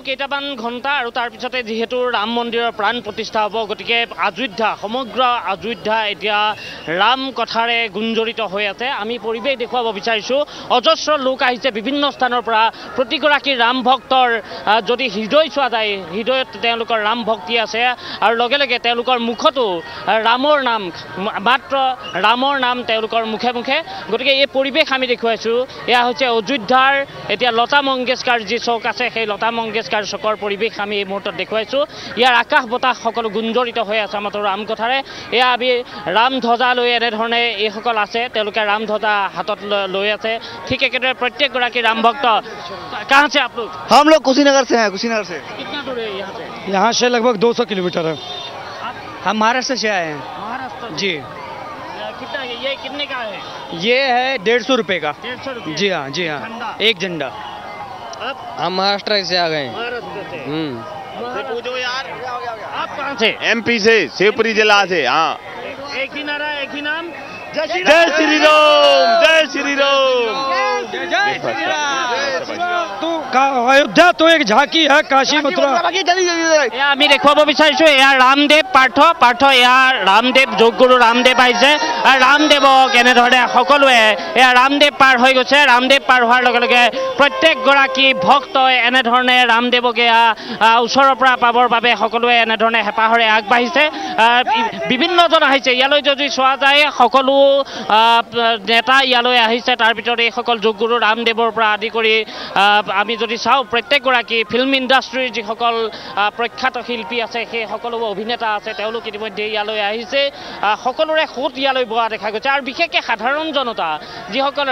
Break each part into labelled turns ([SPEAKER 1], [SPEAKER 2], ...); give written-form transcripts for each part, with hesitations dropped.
[SPEAKER 1] কেইটামান ঘণ্টা আৰু তাৰ পিছতে যিহেতু ৰাম মন্দিৰৰ প্ৰাণ প্ৰতিষ্ঠা হ'ব, গতিকে অযোধ্যা সমগ্ৰ অযোধ্যা এতিয়া ৰাম কথাৰে গুঞ্জৰিত হৈ আছে। আমি পৰিৱেশ দেখুৱাব বিচাৰিছোঁ। অজস্ৰ লোক আহিছে বিভিন্ন স্থানৰ পৰা। প্ৰতিগৰাকী ৰাম ভক্তৰ যদি হৃদয় চোৱা যায়, হৃদয়ত তেওঁলোকৰ ৰাম ভক্তি আছে আৰু লগে লগে তেওঁলোকৰ মুখতো ৰামৰ নাম, মাত্ৰ ৰামৰ নাম তেওঁলোকৰ মুখে মুখে। গতিকে এই পৰিৱেশ আমি দেখুৱাইছোঁ। এয়া হৈছে অযোধ্যাৰ এতিয়া লতা মংগেশকাৰ যি চৌক আছে, সেই লতা মংগেশকাৰ চৌকৰ পৰিৱেশ আমি এই মুহূৰ্তত দেখুৱাইছোঁ। ইয়াৰ আকাশ বতাহ সকলো গুঞ্জৰিত হৈ আছে মাত্ৰ ৰাম কথাৰে। এয়া আমি ৰাম ধ্বজা লৈ এনেধৰণে এইসকল আছে, তেওঁলোকে ৰাম ধ্বজা হাতত লৈ আছে। ঠিক একেদৰে প্ৰত্যেকগৰাকী ৰাম ভক্ত। कहाँ से आप लोग?
[SPEAKER 2] हम लोग कुशीनगर से हैं। कुशीनगर से
[SPEAKER 1] कितना दूर है यहाँ से?
[SPEAKER 3] यहाँ से लगभग 200 किलोमीटर है। हम महाराष्ट्र से आए हैं।
[SPEAKER 1] महाराष्ट्र
[SPEAKER 3] जी।
[SPEAKER 1] कितना ये कितने का है?
[SPEAKER 3] ये है 150 रुपये का।
[SPEAKER 1] 150 रुपये?
[SPEAKER 3] जी हाँ, जी हाँ। एक झंडा। हम महाराष्ट्र से आ गए हैं।
[SPEAKER 1] महाराष्ट्र से।
[SPEAKER 4] पूछो यार।
[SPEAKER 1] आप कहाँ से?
[SPEAKER 4] MP से, शिवपुरी जिला से। हाँ,
[SPEAKER 1] एक ही नारा, एक ही नाम।
[SPEAKER 4] जय श्री राम, जय श्री राम।
[SPEAKER 3] अयोध्या तो एक झांकी है काशी मथुरा।
[SPEAKER 1] আমি দেখুৱাব বিচাৰিছোঁ এয়া ৰামদেৱ পাৰ্থ এয়া ৰামদেৱ যোগগুৰু ৰামদেৱ আহিছে আৰু ৰামদেৱক এনেধৰণে সকলোৱে এয়া ৰামদেৱ পাৰ হৈ গৈছে। ৰামদেৱ পাৰ হোৱাৰ লগে লগে প্ৰত্যেকগৰাকী ভক্তই এনেধৰণে ৰামদেৱক এয়া ওচৰৰ পৰা পাবৰ বাবে সকলোৱে এনেধৰণে হেঁপাহেৰে আগবাঢ়িছে। বিভিন্নজন আহিছে ইয়ালৈ। যদি চোৱা যায় সকলো নেতা ইয়ালৈ আহিছে। তাৰ ভিতৰত এইসকল যোগগুৰু ৰামদেৱৰ পৰা আদি কৰি আমি যদি চাওঁ প্ৰত্যেকগৰাকী ফিল্ম ইণ্ডাষ্ট্ৰীৰ যিসকল প্ৰখ্যাত শিল্পী আছে, সেই সকলো অভিনেতা আছে, তেওঁলোক ইতিমধ্যে ইয়ালৈ আহিছে। সকলোৰে সোঁত ইয়ালৈ বোৱা দেখা গৈছে আৰু বিশেষকৈ সাধাৰণ জনতা যিসকল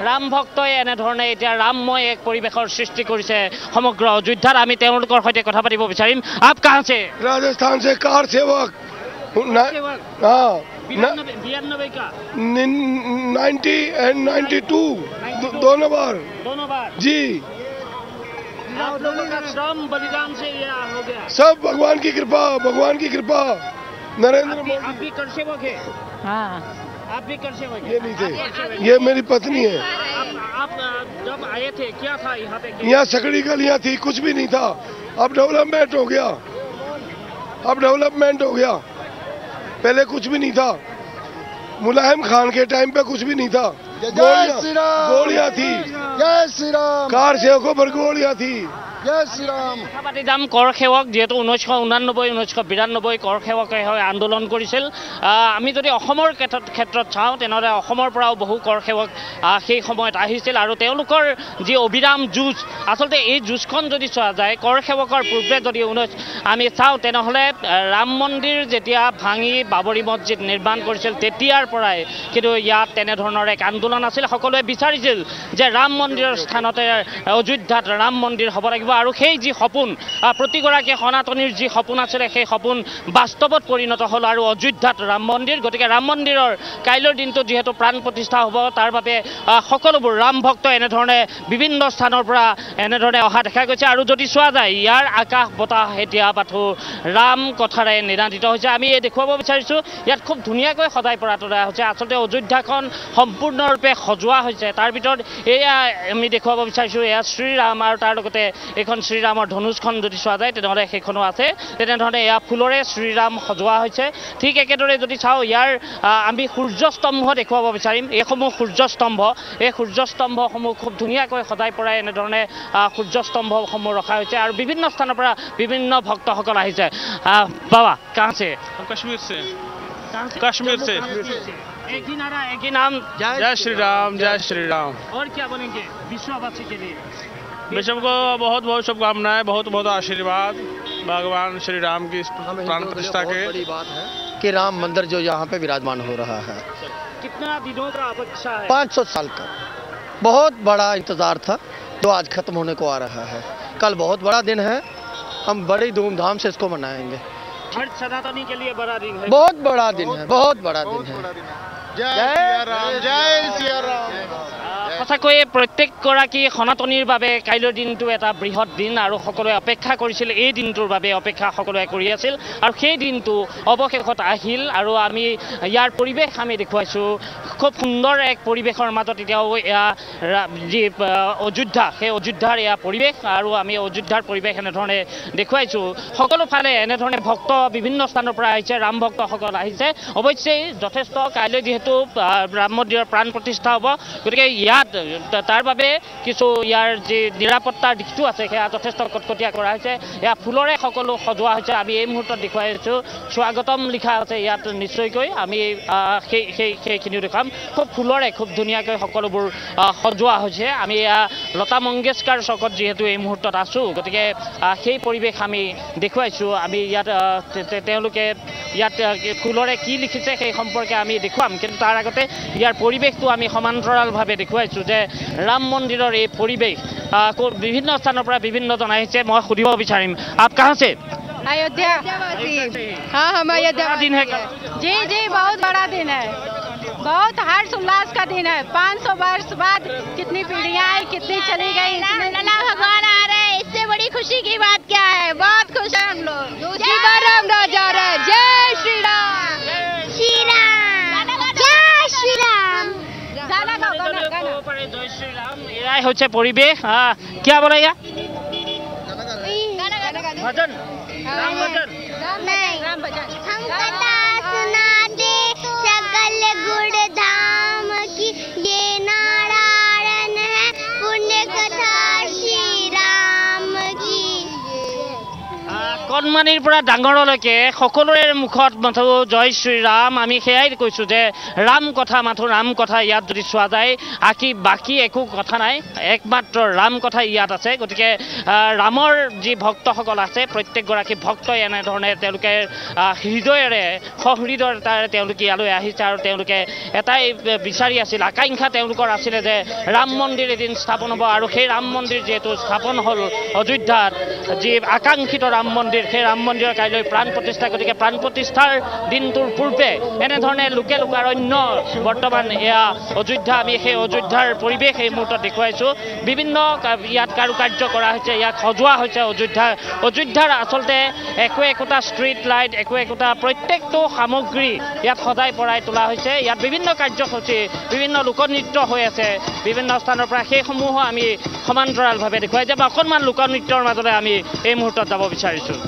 [SPEAKER 1] ৰাম ভক্তই এনেধৰণে এতিয়া ৰামময় এক পৰিৱেশৰ সৃষ্টি কৰিছে সমগ্ৰ অযোধ্যাত। আমি তেওঁলোকৰ সৈতে কথা পাতিব বিচাৰিম। আপ কাহাঁ से?
[SPEAKER 5] राजस्थान से कार सेवक। हाँ,
[SPEAKER 1] 92 का
[SPEAKER 5] 90 and 92 दोनों बार जी।
[SPEAKER 1] आप लोगों का श्रम बलिदान से यह हो गया।
[SPEAKER 5] सब भगवान की कृपा, भगवान की कृपा। नरेंद्र मोदी।
[SPEAKER 1] आप भी कर सेवक है?
[SPEAKER 6] हाँ,
[SPEAKER 1] आप भी कर सेवक है?
[SPEAKER 5] ये नहीं थे, ये मेरी पत्नी है।
[SPEAKER 1] आप जब आए थे क्या था यहाँ पे?
[SPEAKER 5] यहाँ सकड़ी गलियाँ थी, कुछ भी नहीं था। अब डेवलपमेंट हो गया, पहले कुछ भी नहीं था। मुलायम खान के टाइम पे कुछ भी नहीं था। गोलियां थी।
[SPEAKER 2] जय श्री राम।
[SPEAKER 5] कार सेवकों पर गोलियां थी।
[SPEAKER 2] जय श्री राम।
[SPEAKER 1] কথা পাতি যাম কৰ সেৱক, যিহেতু 1989 1992 কৰ সেৱকে হৈ আন্দোলন কৰিছিল। আমি যদি অসমৰ ক্ষেত্ৰত চাওঁ তেনেহ'লে অসমৰ পৰাও বহু কৰ সেৱক সেই সময়ত আহিছিল আৰু তেওঁলোকৰ যি অবিৰাম যুঁজ, আচলতে এই যুঁজখন যদি চোৱা যায় কৰ সেৱকৰ পূৰ্বে যদি আমি চাওঁ তেনেহ'লে ৰাম মন্দিৰ যেতিয়া ভাঙি বাবৰি মছজিদ নিৰ্মাণ কৰিছিল তেতিয়াৰ পৰাই কিন্তু ইয়াত তেনেধৰণৰ এক আন্দোলন আছিল। সকলোৱে বিচাৰিছিল যে ৰাম মন্দিৰৰ স্থানতে অযোধ্যাত ৰাম মন্দিৰ হ'ব লাগিব আৰু সেই যি সপোন প্ৰতিগৰাকী সনাতনীৰ যি সপোন আছিলে সেই সপোন বাস্তৱত পৰিণত হ'ল আৰু অযোধ্যাত ৰাম মন্দিৰ। গতিকে ৰাম মন্দিৰৰ কাইলৈৰ দিনটো যিহেতু প্ৰাণ প্ৰতিষ্ঠা হ'ব, তাৰ বাবে সকলোবোৰ ৰাম ভক্ত এনেধৰণে বিভিন্ন স্থানৰ পৰা এনেধৰণে অহা দেখা গৈছে। আৰু যদি চোৱা যায় ইয়াৰ আকাশ বতাহ এতিয়া পাথো ৰাম কথাৰে নিনাদিত হৈছে। আমি এই দেখুৱাব বিচাৰিছোঁ ইয়াত খুব ধুনীয়াকৈ সজাই পৰা তোলা হৈছে। আচলতে অযোধ্যাখন সম্পূৰ্ণৰূপে সজোৱা হৈছে। তাৰ ভিতৰত এয়া আমি দেখুৱাব বিচাৰিছোঁ এয়া শ্ৰীৰাম আৰু তাৰ লগতে এখন শ্ৰীৰামৰ ধনুষখন যদি চোৱা যায় তেনেহ'লে সেইখনো আছে। তেনেধৰণে এয়া ফুলৰে শ্ৰীৰাম সজোৱা হৈছে। ঠিক একেদৰে যদি চাওঁ ইয়াৰ আমি সূৰ্যস্তম্ভ দেখুৱাব বিচাৰিম। এইসমূহ সূৰ্যস্তম্ভ, এই সূৰ্যস্তম্ভসমূহ খুব ধুনীয়াকৈ সজাই পৰাই এনেধৰণে সূৰ্যস্তম্ভসমূহ ৰখা হৈছে আৰু বিভিন্ন স্থানৰ পৰা বিভিন্ন ভক্তসকল আহিছে। বাবা কাহাঁ से?
[SPEAKER 7] कश्मीर से। कश्मीर से।
[SPEAKER 1] एक ही नारा, एक ही नाम।
[SPEAKER 7] जय श्री राम, जय श्री राम।
[SPEAKER 1] और क्या बनेंगे विश्ववासी के लिए?
[SPEAKER 7] विश्व को बहुत बहुत शुभकामनाएं, बहुत बहुत आशीर्वाद भगवान श्री राम की प्राण प्रतिष्ठा के।
[SPEAKER 2] बड़ी बात है कि राम मंदिर जो यहाँ पे विराजमान हो रहा है,
[SPEAKER 1] कितना दिनों का अपेक्षा है?
[SPEAKER 2] 500 साल का बहुत बड़ा इंतजार था जो आज खत्म होने को आ रहा है। कल बहुत बड़ा दिन है, हम बड़ी धूमधाम से इसको मनाएंगे।
[SPEAKER 1] हर सनातनी के लिए बड़ा दिन है।
[SPEAKER 2] बहुत बड़ा दिन है, बहुत बड़ा दिन है।
[SPEAKER 4] जय सिया राम, जय सिया राम।
[SPEAKER 1] সঁচাকৈয়ে প্ৰত্যেকগৰাকী সনাতনীৰ বাবে কাইলৈৰ দিনটো এটা বৃহৎ দিন আৰু সকলোৱে অপেক্ষা কৰিছিল এই দিনটোৰ বাবে অপেক্ষা সকলোৱে কৰি আছিল আৰু সেই দিনটো অৱশেষত আহিল আৰু আমি ইয়াৰ পৰিৱেশ আমি দেখুৱাইছোঁ খুব সুন্দৰ এক পৰিৱেশৰ মাজত এতিয়াও এয়া যি অযোধ্যা সেই অযোধ্যাৰ এয়া পৰিৱেশ আৰু আমি অযোধ্যাৰ পৰিৱেশ এনেধৰণে দেখুৱাইছোঁ সকলোফালে এনেধৰণে ভক্ত বিভিন্ন স্থানৰ পৰা আহিছে ৰাম ভক্তসকল আহিছে অৱশ্যে যথেষ্ট কাইলৈ যিহেতু ৰাম মন্দিৰৰ প্ৰাণ প্ৰতিষ্ঠা হ'ব গতিকে ইয়াত তাৰ বাবে কিছু ইয়াৰ যি নিৰাপত্তাৰ দিশটো আছে সেয়া যথেষ্ট কটকটীয়া কৰা হৈছে এয়া ফুলৰে সকলো সজোৱা হৈছে আমি এই মুহূৰ্তত দেখুৱাই আছোঁ স্বাগতম লিখা আছে ইয়াত নিশ্চয়কৈ আমি সেইখিনিও দেখুৱাম খুব ফুলৰে খুব ধুনীয়াকৈ সকলোবোৰ সজোৱা হৈছে আমি লতা মংগেশকাৰ চকত যিহেতু এই মুহূৰ্তত আছোঁ গতিকে সেই পৰিৱেশ আমি দেখুৱাইছোঁ আমি ইয়াত তেওঁলোকে ইয়াত ফুলৰে কি লিখিছে সেই সম্পৰ্কে আমি দেখুৱাম কিন্তু তাৰ আগতে ইয়াৰ পৰিৱেশটো আমি সমান্তৰালভাৱে দেখুৱাইছোঁ যে ৰাম মন্দিৰৰ এই পৰিৱেশ বিভিন্ন স্থানৰ পৰা বিভিন্নজন আহিছে মই সুধিব বিচাৰিম আপ কাহাঁ से
[SPEAKER 6] अयोध्या हाँ हम अयोध्या
[SPEAKER 1] दिन है
[SPEAKER 6] जी जी बहुत बड़ा दिन है बहुत हर्ष उल्लास का दिन है 500 वर्ष बाद कितनी पीढ़ियां आई कितनी चली गई
[SPEAKER 8] लला भगवान आ रहे हैं इससे बड़ी खुशी की बात क्या है बहुत खुश है हम लोग
[SPEAKER 6] राम राजा जय श्री राम
[SPEAKER 8] श्री राम जय श्री राम
[SPEAKER 6] गाना गाओ गाना गाना
[SPEAKER 1] जय श्री राम এয়াই হচ্ছে পৰিৱেশ क्या बोला या भजन राम भजन
[SPEAKER 8] राम भजन हम कथा सुनाते सकल गुण धाम की ये नारायण है पुण्य कथा श्री राम की
[SPEAKER 1] কণমানিৰ পৰা ডাঙৰলৈকে সকলোৰে মুখত মাথো জয় শ্ৰীৰাম আমি সেয়াই কৈছোঁ যে ৰাম কথা মাথো ৰাম কথা ইয়াত যদি চোৱা যায় বাকী একো কথা নাই একমাত্ৰ ৰাম কথা ইয়াত আছে গতিকে ৰামৰ যি ভক্তসকল আছে প্ৰত্যেকগৰাকী ভক্তই এনেধৰণে তেওঁলোকে হৃদয়েৰে সহৃদয়তাৰে তেওঁলোকে ইয়ালৈ আহিছে আৰু তেওঁলোকে এটাই বিচাৰি আছিল আকাংক্ষা তেওঁলোকৰ আছিলে যে ৰাম মন্দিৰ এদিন স্থাপন হ'ব আৰু সেই ৰাম মন্দিৰ যিহেতু স্থাপন হ'ল অযোধ্যাত যি আকাংক্ষিত ৰাম মন্দিৰ সেই ৰাম মন্দিৰৰ কাইলৈ প্ৰাণ প্ৰতিষ্ঠা গতিকে প্ৰাণ প্ৰতিষ্ঠাৰ দিনটোৰ পূৰ্বে এনেধৰণে লোকে লোকাৰণ্য বৰ্তমান এয়া অযোধ্যা আমি সেই অযোধ্যাৰ পৰিৱেশ এই মুহূৰ্তত দেখুৱাইছোঁ বিভিন্ন ইয়াত কাৰুকাৰ্য কৰা হৈছে ইয়াক সজোৱা হৈছে অযোধ্যাৰ আচলতে একোটা ষ্ট্ৰীট লাইট একোটা প্ৰত্যেকটো সামগ্ৰী ইয়াত সদায় পৰাই তোলা হৈছে ইয়াত বিভিন্ন কাৰ্যসূচী বিভিন্ন লোকনৃত্য হৈ আছে বিভিন্ন স্থানৰ পৰা সেইসমূহো আমি সমান্তৰালভাৱে দেখুৱাই যাম অকণমান লোকনৃত্যৰ মাজতে আমি এই মুহূৰ্তত যাব বিচাৰিছোঁ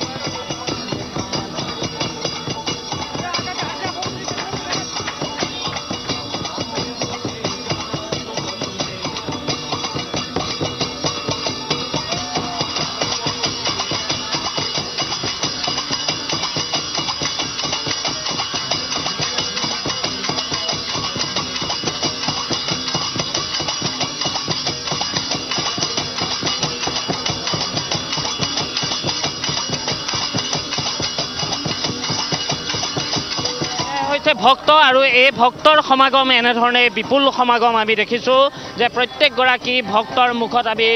[SPEAKER 1] ভক্ত আৰু এই ভক্তৰ সমাগম এনেধৰণে বিপুল সমাগম আমি দেখিছোঁ যে প্ৰত্যেকগৰাকী ভক্তৰ মুখত আমি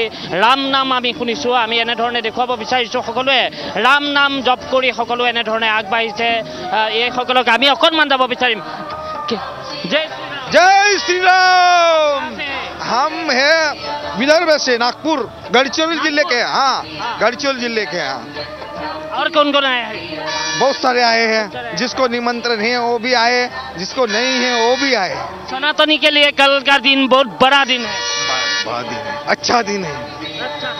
[SPEAKER 1] ৰাম নাম আমি শুনিছোঁ আমি এনেধৰণে দেখুৱাব বিচাৰিছোঁ সকলোৱে ৰাম নাম জপ কৰি সকলোৱে এনেধৰণে আগবাঢ়িছে এইসকলক আমি অকণমান যাব বিচাৰিম
[SPEAKER 9] जय श्री राम हम है विदर्भ से नागपुर गढ़चिरोली जिले के हाँ गढ़चिरोली जिले के हाँ
[SPEAKER 1] और कौन कौन आए हैं
[SPEAKER 9] बहुत सारे आए हैं जिसको निमंत्रण है वो भी आए जिसको नहीं है वो भी आए
[SPEAKER 1] सनातनी के लिए कल का दिन बहुत बड़ा दिन है
[SPEAKER 9] बड़ा दिन है अच्छा दिन है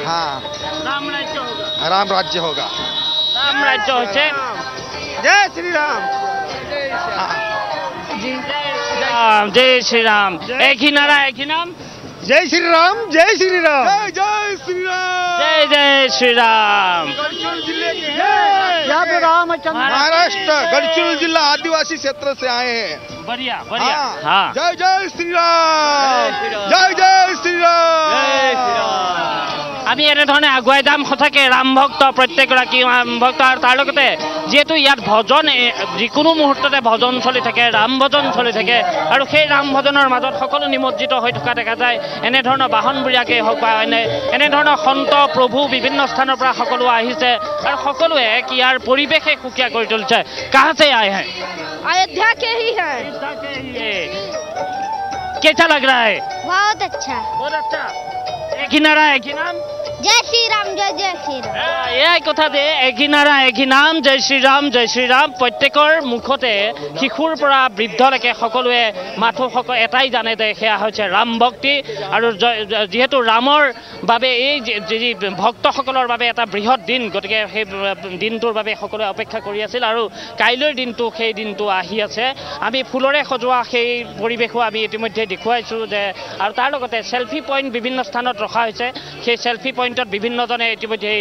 [SPEAKER 9] हाँ
[SPEAKER 1] राम राज्य होगा
[SPEAKER 9] राम राज्य होगा
[SPEAKER 1] राम राज्य होचे
[SPEAKER 9] जय श्री राम
[SPEAKER 1] जय श्री राम एक ही नारा एक ही नाम
[SPEAKER 9] जय श्री राम जय श्री राम जय श्री राम
[SPEAKER 1] जय श्री राम
[SPEAKER 9] यहाँ पे महाराष्ट्र गढ़चिरोली जिला आदिवासी क्षेत्र से आए हैं
[SPEAKER 1] बढ़िया बढ़िया हाँ
[SPEAKER 9] जय जय श्री राम जय जय श्री राम
[SPEAKER 1] আমি এনেধৰণে আগুৱাই যাম সঁচাকৈ ৰাম ভক্ত প্ৰত্যেকগৰাকী ভক্ত আৰু তাৰ লগতে যিহেতু ইয়াত ভজন যিকোনো মুহূৰ্ততে ভজন চলি থাকে ৰাম ভজন চলি থাকে আৰু সেই ৰাম ভজনৰ মাজত সকলো নিমজ্জিত হৈ থকা দেখা যায় এনেধৰণৰ বাহনবিলাকেই হওক বা এনেধৰণৰ সন্ত প্ৰভু বিভিন্ন স্থানৰ পৰা সকলো আহিছে আৰু সকলোৱে ইয়াৰ পৰিৱেশে সুকীয়া কৰি তুলিছে কাহাঁ से आए हैं
[SPEAKER 6] अयोध्या के ही है
[SPEAKER 1] कैसा लग रहा है?
[SPEAKER 8] बहुत अच्छा।
[SPEAKER 1] बहुत अच्छा। एक ही नारा एक ही नाम
[SPEAKER 8] जय श्री राम जय जय श्री राम।
[SPEAKER 1] এয়াই কথা দে এক হি নাৰা এক হি নাম জয় শ্ৰীৰাম প্ৰত্যেকৰ মুখতে শিশুৰ পৰা বৃদ্ধলৈকে সকলোৱে মাথো এটাই জানে যে সেয়া হৈছে ৰাম ভক্তি আৰু যেহেতু ৰামৰ বাবে এই যি ভক্তসকলৰ বাবে এটা বৃহৎ দিন গতিকে সেই দিনটোৰ বাবে সকলোৱে অপেক্ষা কৰি আছিল আৰু কাইলৈৰ দিনটো সেই দিনটো আহি আছে আমি ফুলৰে সজোৱা সেই পৰিৱেশো আমি ইতিমধ্যে দেখুৱাইছোঁ যে আৰু তাৰ লগতে সেলফি পইণ্ট বিভিন্ন স্থানত ৰখা হৈছে সেই সেলফি পইণ্টত বিভিন্নজনে ইতিমধ্যে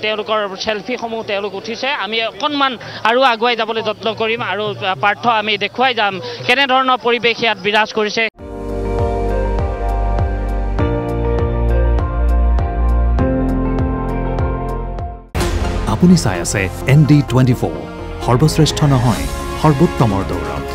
[SPEAKER 1] তেওঁলোকৰ সেলফিসমূহ তেওঁলোক উঠিছে আমি অকণমান আৰু আগুৱাই যাবলৈ যত্ন কৰিম আৰু পাৰ্থ আমি দেখুৱাই যাম কেনেধৰণৰ পৰিৱেশ ইয়াত বিৰাজ কৰিছে
[SPEAKER 10] আপুনি চাই আছে ND24 সৰ্বশ্ৰেষ্ঠ নহয় সৰ্বোত্তমৰ দৌৰ